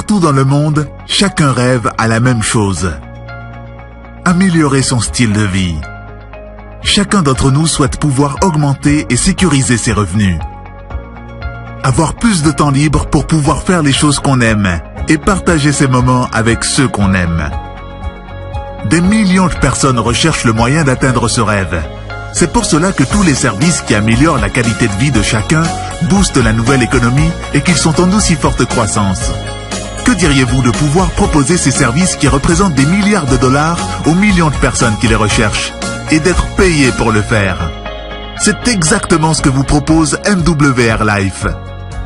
Partout dans le monde, chacun rêve à la même chose. Améliorer son style de vie. Chacun d'entre nous souhaite pouvoir augmenter et sécuriser ses revenus. Avoir plus de temps libre pour pouvoir faire les choses qu'on aime et partager ces moments avec ceux qu'on aime. Des millions de personnes recherchent le moyen d'atteindre ce rêve. C'est pour cela que tous les services qui améliorent la qualité de vie de chacun boostent la nouvelle économie et qu'ils sont en aussi forte croissance. Que diriez-vous de pouvoir proposer ces services qui représentent des milliards de dollars aux millions de personnes qui les recherchent et d'être payés pour le faire? C'est exactement ce que vous propose MWR Life.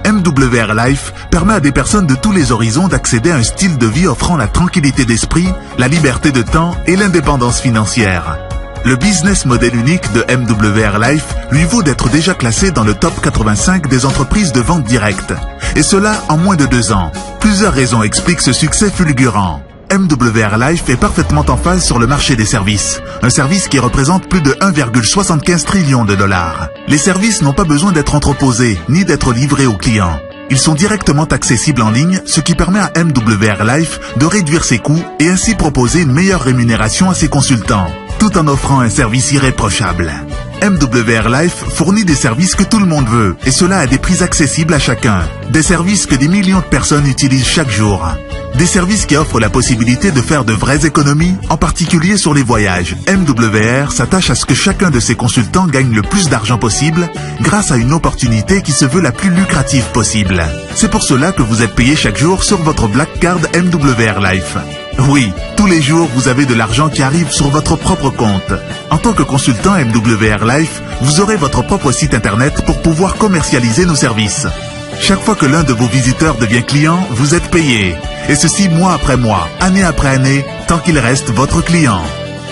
MWR Life permet à des personnes de tous les horizons d'accéder à un style de vie offrant la tranquillité d'esprit, la liberté de temps et l'indépendance financière. Le business model unique de MWR Life lui vaut d'être déjà classé dans le top 85 des entreprises de vente directe. Et cela en moins de 2 ans. Plusieurs raisons expliquent ce succès fulgurant. MWR Life est parfaitement en phase sur le marché des services. Un service qui représente plus de 1,75 trillion de dollars. Les services n'ont pas besoin d'être entreposés, ni d'être livrés aux clients. Ils sont directement accessibles en ligne, ce qui permet à MWR Life de réduire ses coûts et ainsi proposer une meilleure rémunération à ses consultants, tout en offrant un service irréprochable. MWR Life fournit des services que tout le monde veut, et cela à des prix accessibles à chacun. Des services que des millions de personnes utilisent chaque jour. Des services qui offrent la possibilité de faire de vraies économies, en particulier sur les voyages. MWR s'attache à ce que chacun de ses consultants gagne le plus d'argent possible grâce à une opportunité qui se veut la plus lucrative possible. C'est pour cela que vous êtes payé chaque jour sur votre Black Card MWR Life. Oui, tous les jours, vous avez de l'argent qui arrive sur votre propre compte. En tant que consultant MWR Life, vous aurez votre propre site internet pour pouvoir commercialiser nos services. Chaque fois que l'un de vos visiteurs devient client, vous êtes payé. Et ceci mois après mois, année après année, tant qu'il reste votre client.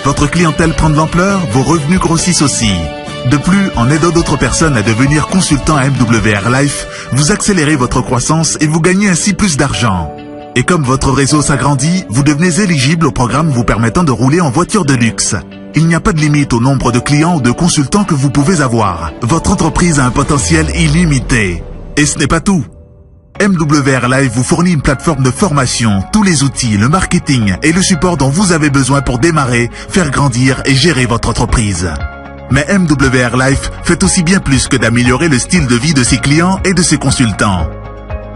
Votre clientèle prend de l'ampleur, vos revenus grossissent aussi. De plus, en aidant d'autres personnes à devenir consultants MWR Life, vous accélérez votre croissance et vous gagnez ainsi plus d'argent. Et comme votre réseau s'agrandit, vous devenez éligible au programme vous permettant de rouler en voiture de luxe. Il n'y a pas de limite au nombre de clients ou de consultants que vous pouvez avoir. Votre entreprise a un potentiel illimité. Et ce n'est pas tout. MWR Live vous fournit une plateforme de formation, tous les outils, le marketing et le support dont vous avez besoin pour démarrer, faire grandir et gérer votre entreprise. Mais MWR Life fait aussi bien plus que d'améliorer le style de vie de ses clients et de ses consultants.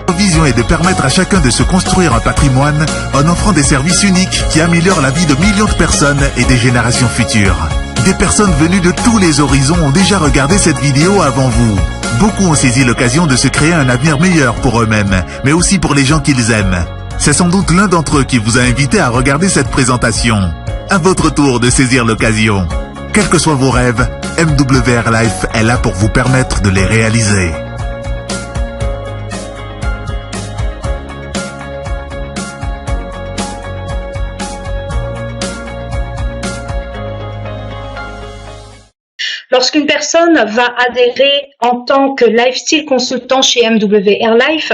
Notre vision est de permettre à chacun de se construire un patrimoine en offrant des services uniques qui améliorent la vie de millions de personnes et des générations futures. Des personnes venues de tous les horizons ont déjà regardé cette vidéo avant vous. Beaucoup ont saisi l'occasion de se créer un avenir meilleur pour eux-mêmes, mais aussi pour les gens qu'ils aiment. C'est sans doute l'un d'entre eux qui vous a invité à regarder cette présentation. À votre tour de saisir l'occasion. Quels que soient vos rêves, MWR Life est là pour vous permettre de les réaliser. Lorsqu'une personne va adhérer en tant que lifestyle consultant chez MWR Life,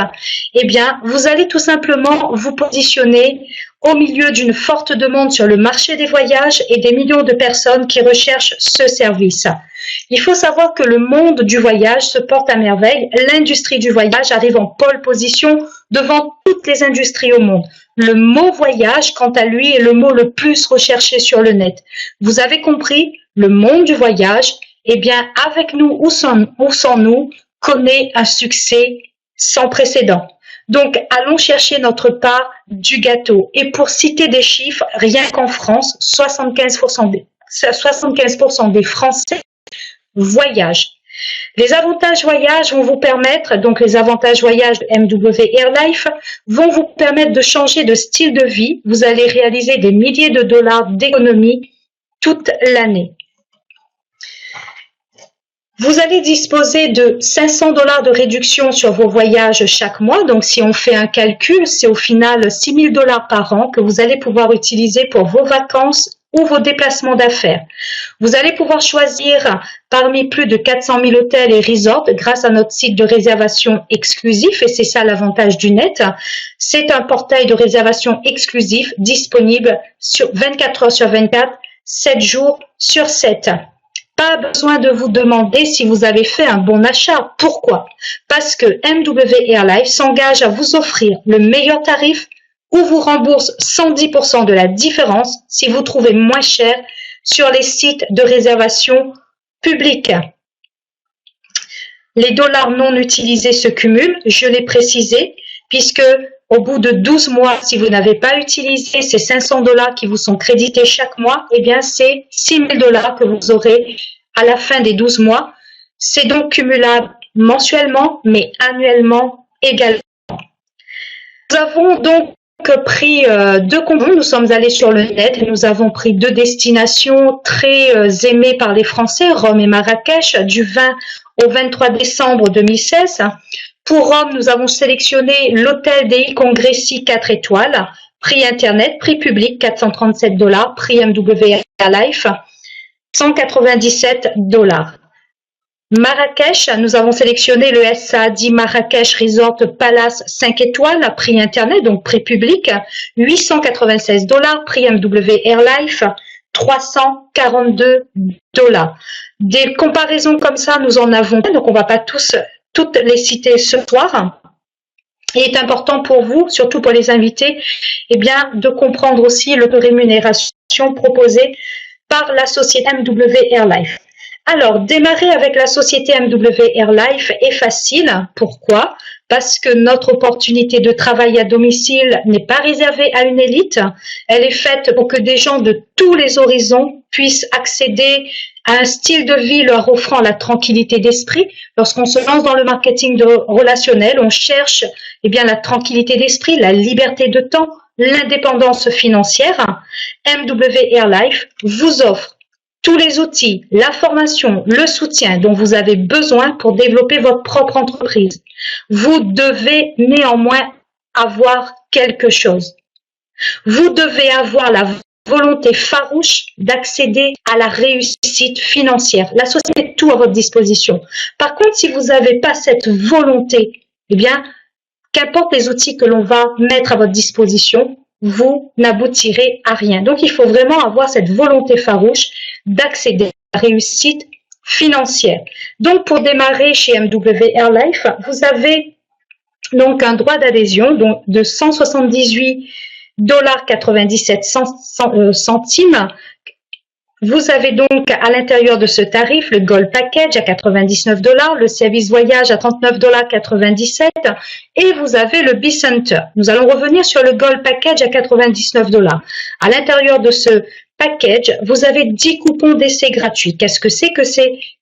eh bien, vous allez tout simplement vous positionner au milieu d'une forte demande sur le marché des voyages et des millions de personnes qui recherchent ce service. Il faut savoir que le monde du voyage se porte à merveille. L'industrie du voyage arrive en pole position devant toutes les industries au monde. Le mot voyage, quant à lui, est le mot le plus recherché sur le net. Vous avez compris, le monde du voyage, eh bien, avec nous ou sans nous, connaît un succès sans précédent. Donc, allons chercher notre part du gâteau. Et pour citer des chiffres, rien qu'en France, 75% des Français voyagent. Les avantages voyage vont vous permettre, donc les avantages voyage de MWR Life, vont vous permettre de changer de style de vie. Vous allez réaliser des milliers de dollars d'économies toute l'année. Vous allez disposer de 500 $ de réduction sur vos voyages chaque mois. Donc, si on fait un calcul, c'est au final 6 000 $ par an que vous allez pouvoir utiliser pour vos vacances ou vos déplacements d'affaires. Vous allez pouvoir choisir parmi plus de 400 000 hôtels et resorts grâce à notre site de réservation exclusif et c'est ça l'avantage du net. C'est un portail de réservation exclusif disponible sur 24 heures sur 24, 7 jours sur 7. Pas besoin de vous demander si vous avez fait un bon achat. Pourquoi? Parce que MW Airlife s'engage à vous offrir le meilleur tarif ou vous rembourse 110% de la différence si vous trouvez moins cher sur les sites de réservation publics. Les dollars non utilisés se cumulent, je l'ai précisé, puisque au bout de 12 mois, si vous n'avez pas utilisé ces 500 dollars qui vous sont crédités chaque mois, eh bien c'est 6 000 dollars que vous aurez à la fin des 12 mois. C'est donc cumulable mensuellement, mais annuellement également. Nous avons donc pris deux convois, nous sommes allés sur le net et nous avons pris deux destinations très aimées par les Français, Rome et Marrakech, du 20 au 23 décembre 2016. Pour Rome, nous avons sélectionné l'hôtel des Congressi 4 étoiles, prix internet, prix public 437 dollars, prix MW Airlife 197 dollars. Marrakech, nous avons sélectionné le SAD Marrakech Resort Palace 5 étoiles, prix internet, donc prix public, 896 dollars, prix MW Airlife, 342 dollars. Des comparaisons comme ça, nous en avons, donc on ne va pas toutes les citer ce soir. Il est important pour vous, surtout pour les invités, eh bien, de comprendre aussi le taux de rémunération proposé par la société MW Airlife. Alors, démarrer avec la société MW Airlife est facile. Pourquoi? Parce que notre opportunité de travail à domicile n'est pas réservée à une élite. Elle est faite pour que des gens de tous les horizons puissent accéder à un style de vie leur offrant la tranquillité d'esprit. Lorsqu'on se lance dans le marketing relationnel, on cherche la tranquillité d'esprit, la liberté de temps, l'indépendance financière. MW Airlife vous offre tous les outils, la formation, le soutien dont vous avez besoin pour développer votre propre entreprise. Vous devez néanmoins avoir quelque chose. Vous devez avoir la volonté farouche d'accéder à la réussite financière. La société met tout à votre disposition. Par contre, si vous n'avez pas cette volonté, qu'importe les outils que l'on va mettre à votre disposition, vous n'aboutirez à rien. Donc, il faut vraiment avoir cette volonté farouche d'accéder à la réussite financière. Donc, pour démarrer chez MW Airlife, vous avez donc un droit d'adhésion de 178,97 $. Vous avez donc à l'intérieur de ce tarif le Gold Package à 99 $, le service voyage à 39,97 $ et vous avez le B-Center. Nous allons revenir sur le Gold Package à 99 $. À l'intérieur de ce package, vous avez 10 coupons d'essai gratuits. Qu'est-ce que c'est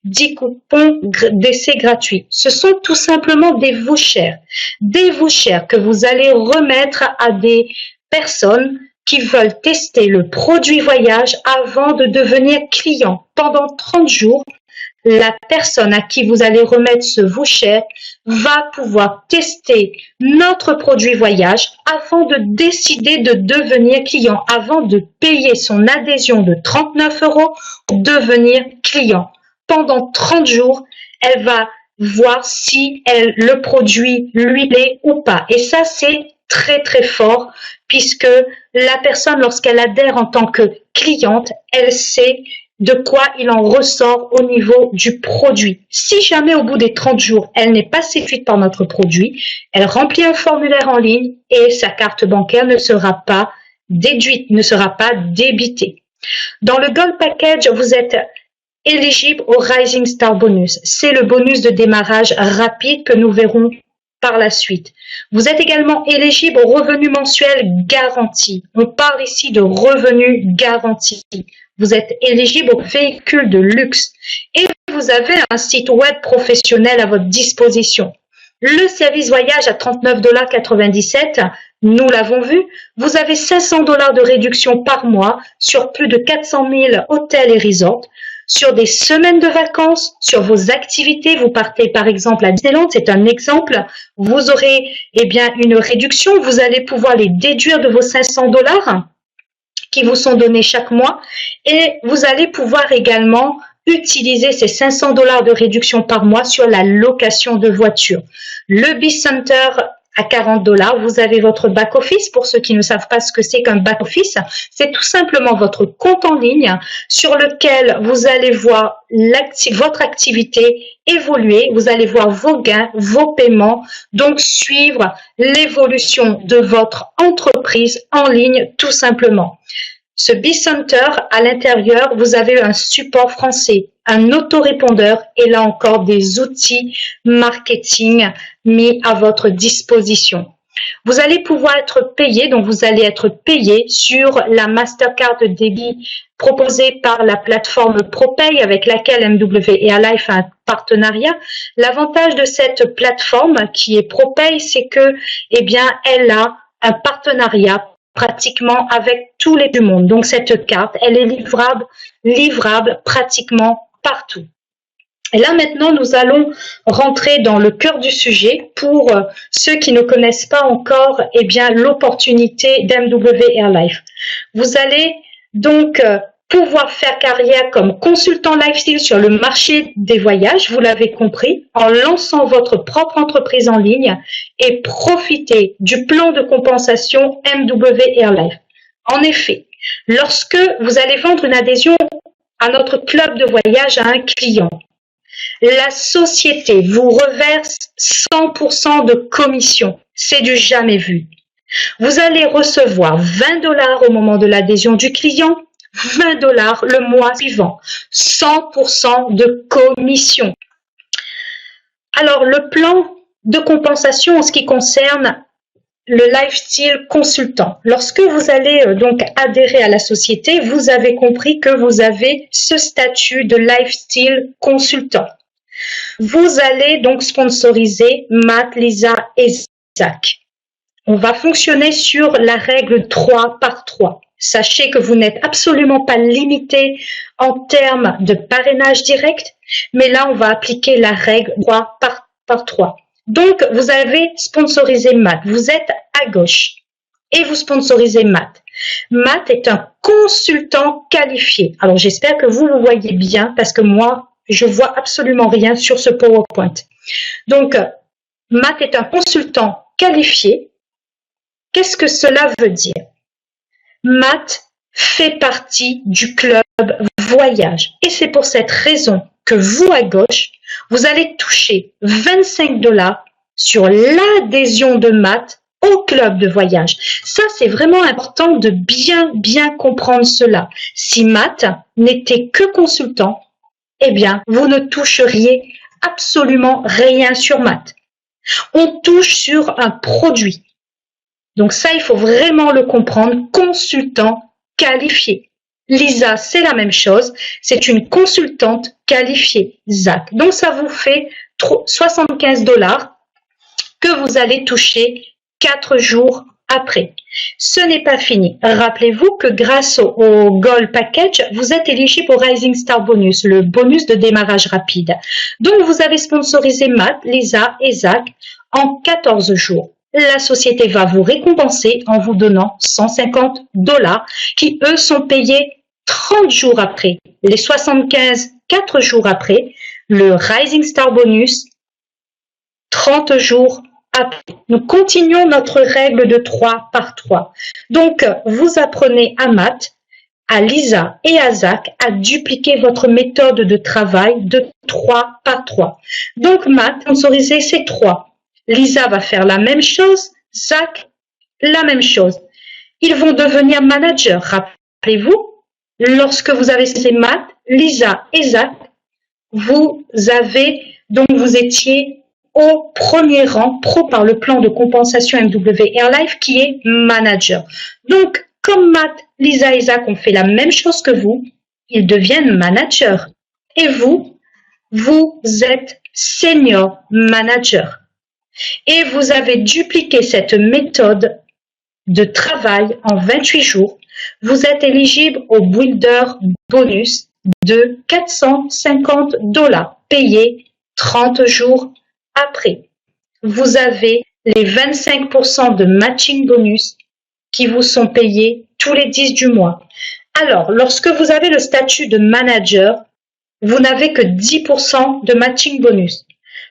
10 coupons d'essai gratuits? Ce sont tout simplement des vouchers. Des vouchers que vous allez remettre à des personnes qui veulent tester le produit voyage avant de devenir client. Pendant 30 jours, la personne à qui vous allez remettre ce voucher va pouvoir tester notre produit voyage avant de décider de devenir client, avant de payer son adhésion de 39 € pour devenir client. Pendant 30 jours, elle va voir si le produit lui plaît ou pas. Et ça, c'est très très fort puisque la personne, lorsqu'elle adhère en tant que cliente, elle sait de quoi il en ressort au niveau du produit. Si jamais au bout des 30 jours, elle n'est pas séduite par notre produit, elle remplit un formulaire en ligne et sa carte bancaire ne sera pas déduite, ne sera pas débitée. Dans le Gold Package, vous êtes éligible au Rising Star Bonus. C'est le bonus de démarrage rapide que nous verrons par la suite. Vous êtes également éligible au revenu mensuel garanti. On parle ici de revenu garanti. Vous êtes éligible aux véhicules de luxe et vous avez un site web professionnel à votre disposition. Le service voyage à 39,97 $, nous l'avons vu, vous avez 500 $ de réduction par mois sur plus de 400 000 hôtels et resorts. Sur des semaines de vacances, sur vos activités, vous partez par exemple à Disneyland, c'est un exemple, vous aurez une réduction, vous allez pouvoir les déduire de vos 500 $ qui vous sont donnés chaque mois et vous allez pouvoir également utiliser ces 500 $ de réduction par mois sur la location de voiture. Le B-Center à 40 $. Vous avez votre back-office. Pour ceux qui ne savent pas ce que c'est qu'un back-office, c'est tout simplement votre compte en ligne sur lequel vous allez voir votre activité évoluer. Vous allez voir vos gains, vos paiements, donc suivre l'évolution de votre entreprise en ligne tout simplement. Ce B-Center, à l'intérieur, vous avez un support français, un autorépondeur et là encore des outils marketing mis à votre disposition. Vous allez pouvoir être payé, donc vous allez être payé sur la Mastercard de débit proposée par la plateforme ProPay avec laquelle MW Airlife a un partenariat. L'avantage de cette plateforme qui est ProPay, c'est que, eh bien, elle a un partenariat pratiquement avec tous les du monde. Donc cette carte, elle est livrable pratiquement partout. Et là maintenant, nous allons rentrer dans le cœur du sujet pour ceux qui ne connaissent pas encore, eh bien, l'opportunité d'MW Airlife. Vous allez donc pouvoir faire carrière comme consultant lifestyle sur le marché des voyages, vous l'avez compris, en lançant votre propre entreprise en ligne et profiter du plan de compensation MW Airlife. En effet, lorsque vous allez vendre une adhésion à notre club de voyage à un client, la société vous reverse 100% de commission. C'est du jamais vu. Vous allez recevoir 20 $ au moment de l'adhésion du client, 20 $ le mois suivant, 100% de commission. Alors, le plan de compensation en ce qui concerne le lifestyle consultant. Lorsque vous allez donc adhérer à la société, vous avez compris que vous avez ce statut de lifestyle consultant. Vous allez donc sponsoriser Matt, Lisa et Zach. On va fonctionner sur la règle 3 par 3. Sachez que vous n'êtes absolument pas limité en termes de parrainage direct, mais là, on va appliquer la règle 3 par 3. Donc, vous avez sponsorisé Matt. Vous êtes à gauche et vous sponsorisez Matt. Matt est un consultant qualifié. Alors, j'espère que vous voyez bien parce que moi, je vois absolument rien sur ce PowerPoint. Donc, Matt est un consultant qualifié. Qu'est-ce que cela veut dire? Matt fait partie du club voyage. Et c'est pour cette raison que vous, à gauche, vous allez toucher 25 $ sur l'adhésion de Matt au club de voyage. Ça, c'est vraiment important de bien comprendre cela. Si Matt n'était que consultant, eh bien, vous ne toucheriez absolument rien sur Matt. On touche sur un produit. Donc ça, il faut vraiment le comprendre, consultant qualifié. Lisa, c'est la même chose, c'est une consultante qualifiée. Zach, donc ça vous fait 75 $ que vous allez toucher 4 jours après. Ce n'est pas fini. Rappelez-vous que grâce au Gold Package, vous êtes éligible au Rising Star Bonus, le bonus de démarrage rapide. Donc vous avez sponsorisé Matt, Lisa et Zach en 14 jours. La société va vous récompenser en vous donnant 150 $ qui, eux, sont payés 30 jours après. Les 75, 4 jours après. Le Rising Star Bonus, 30 jours après. Nous continuons notre règle de 3 par 3. Donc, vous apprenez à Matt, à Lisa et à Zach à dupliquer votre méthode de travail de 3 par 3. Donc, Matt, sponsorisez ces 3. Lisa va faire la même chose, Zach, la même chose. Ils vont devenir managers. Rappelez-vous, lorsque vous avez ces Matt, Lisa et Zach, vous étiez au premier rang pro par le plan de compensation MW Airlife qui est manager. Donc, comme Matt, Lisa et Zach ont fait la même chose que vous, ils deviennent managers. Et vous êtes senior manager. Et vous avez dupliqué cette méthode de travail en 28 jours. Vous êtes éligible au Builder Bonus de 450 $ payé 30 jours après. Vous avez les 25% de matching bonus qui vous sont payés tous les 10 du mois. Alors, lorsque vous avez le statut de manager, vous n'avez que 10% de matching bonus.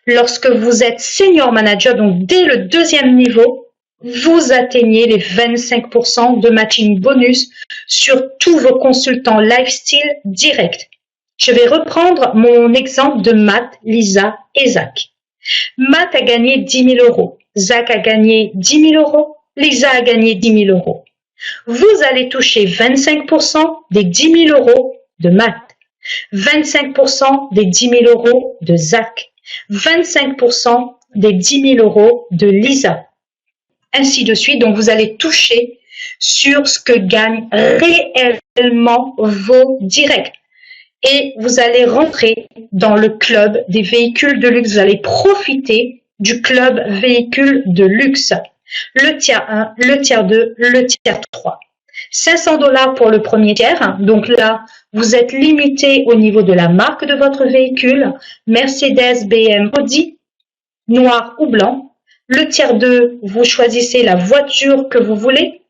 Lorsque vous êtes senior manager, donc dès le deuxième niveau, vous atteignez les 25% de matching bonus sur tous vos consultants lifestyle direct. Je vais reprendre mon exemple de Matt, Lisa et Zach. Matt a gagné 10 000 euros, Zach a gagné 10 000 euros, Lisa a gagné 10 000 euros. Vous allez toucher 25% des 10 000 euros de Matt, 25% des 10 000 euros de Zach, 25% des 10 000 euros de Lisa, ainsi de suite. Donc, vous allez toucher sur ce que gagnent réellement vos directs. Et vous allez rentrer dans le club des véhicules de luxe. Vous allez profiter du club véhicules de luxe. Le tiers 1, le tiers 2, le tiers 3. 500 $ pour le premier tiers. Donc là, vous êtes limité au niveau de la marque de votre véhicule. Mercedes, BMW, Audi, noir ou blanc. Le tiers 2, vous choisissez la voiture que vous voulez.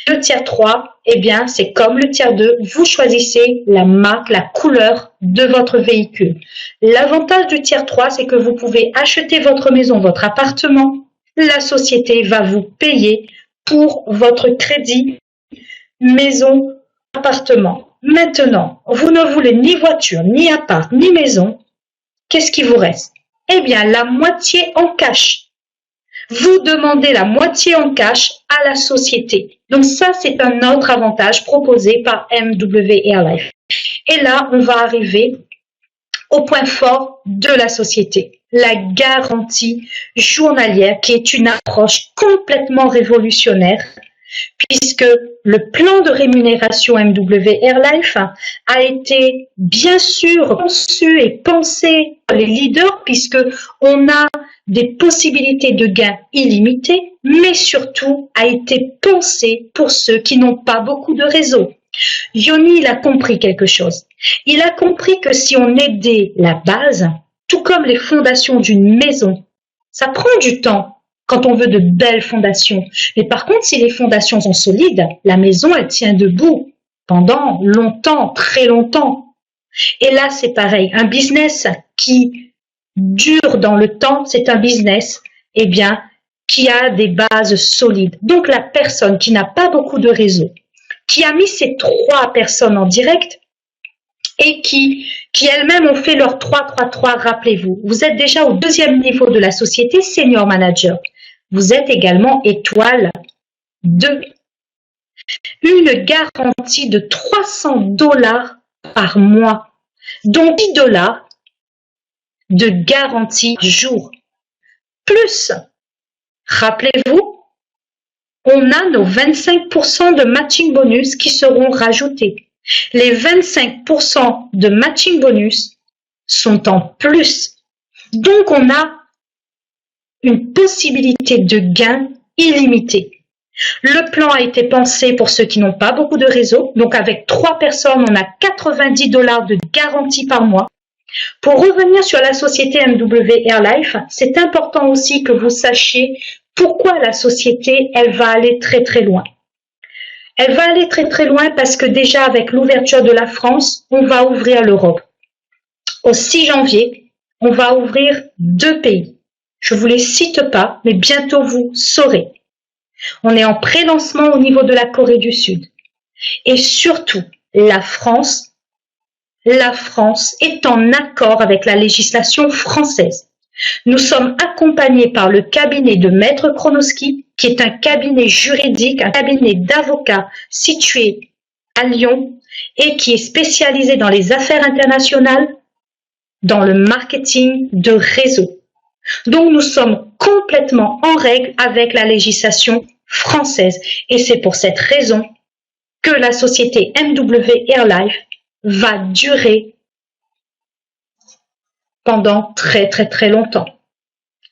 Le tiers 3, eh bien, c'est comme le tiers 2, vous choisissez la marque, la couleur de votre véhicule. L'avantage du tiers 3, c'est que vous pouvez acheter votre maison, votre appartement. La société va vous payer pour votre crédit maison, appartement. Maintenant, vous ne voulez ni voiture, ni appart, ni maison. Qu'est-ce qui vous reste? Eh bien, la moitié en cash. Vous demandez la moitié en cash à la société. Donc ça, c'est un autre avantage proposé par MW Airlife. Et là, on va arriver au point fort de la société, la garantie journalière, qui est une approche complètement révolutionnaire, puisque le plan de rémunération MW Airlife a été bien sûr conçu et pensé par les leaders, puisque on a des possibilités de gains illimitées, mais surtout a été pensé pour ceux qui n'ont pas beaucoup de réseau. Yoni, il a compris quelque chose. Il a compris que si on aidait la base, tout comme les fondations d'une maison, ça prend du temps quand on veut de belles fondations. Mais par contre, si les fondations sont solides, la maison, elle tient debout pendant longtemps, très longtemps. Et là, c'est pareil. Un business qui dure dans le temps, c'est un business, eh bien, qui a des bases solides. Donc, la personne qui n'a pas beaucoup de réseau, qui a mis ces 3 personnes en direct et qui elles-mêmes ont fait leur 3-3-3, rappelez-vous. Vous êtes déjà au 2e niveau de la société, senior manager. Vous êtes également étoile 2. Une garantie de 300 $ par mois. Donc 10 $ de garantie jour. Plus, rappelez-vous, on a nos 25% de matching bonus qui seront rajoutés. Les 25% de matching bonus sont en plus. Donc, on a une possibilité de gain illimitée. Le plan a été pensé pour ceux qui n'ont pas beaucoup de réseau. Donc, avec 3 personnes, on a 90 $ de garantie par mois. Pour revenir sur la société MW Airlife, c'est important aussi que vous sachiez pourquoi la société, elle va aller très très loin. Elle va aller très très loin parce que déjà avec l'ouverture de la France, on va ouvrir l'Europe. Au 6 janvier, on va ouvrir 2 pays. Je ne vous les cite pas, mais bientôt vous saurez. On est en pré-lancement au niveau de la Corée du Sud. Et surtout, la France est en accord avec la législation française. Nous sommes accompagnés par le cabinet de Maître Chronoski, qui est un cabinet juridique, un cabinet d'avocats situé à Lyon et qui est spécialisé dans les affaires internationales, dans le marketing de réseau. Donc nous sommes complètement en règle avec la législation française. Et c'est pour cette raison que la société MW Airlife va durer pendant très très très longtemps.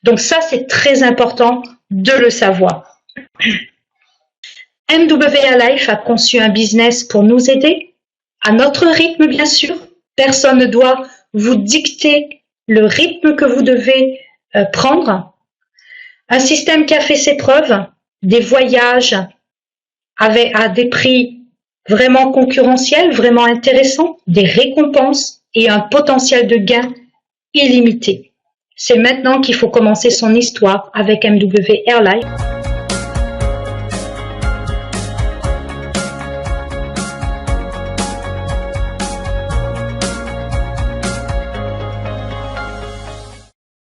Donc ça, c'est très important de le savoir. MW Airlife a conçu un business pour nous aider, à notre rythme bien sûr. Personne ne doit vous dicter le rythme que vous devez prendre. Un système qui a fait ses preuves, des voyages à des prix vraiment concurrentiels, vraiment intéressants, des récompenses et un potentiel de gain illimité. C'est maintenant qu'il faut commencer son histoire avec MW Airlife.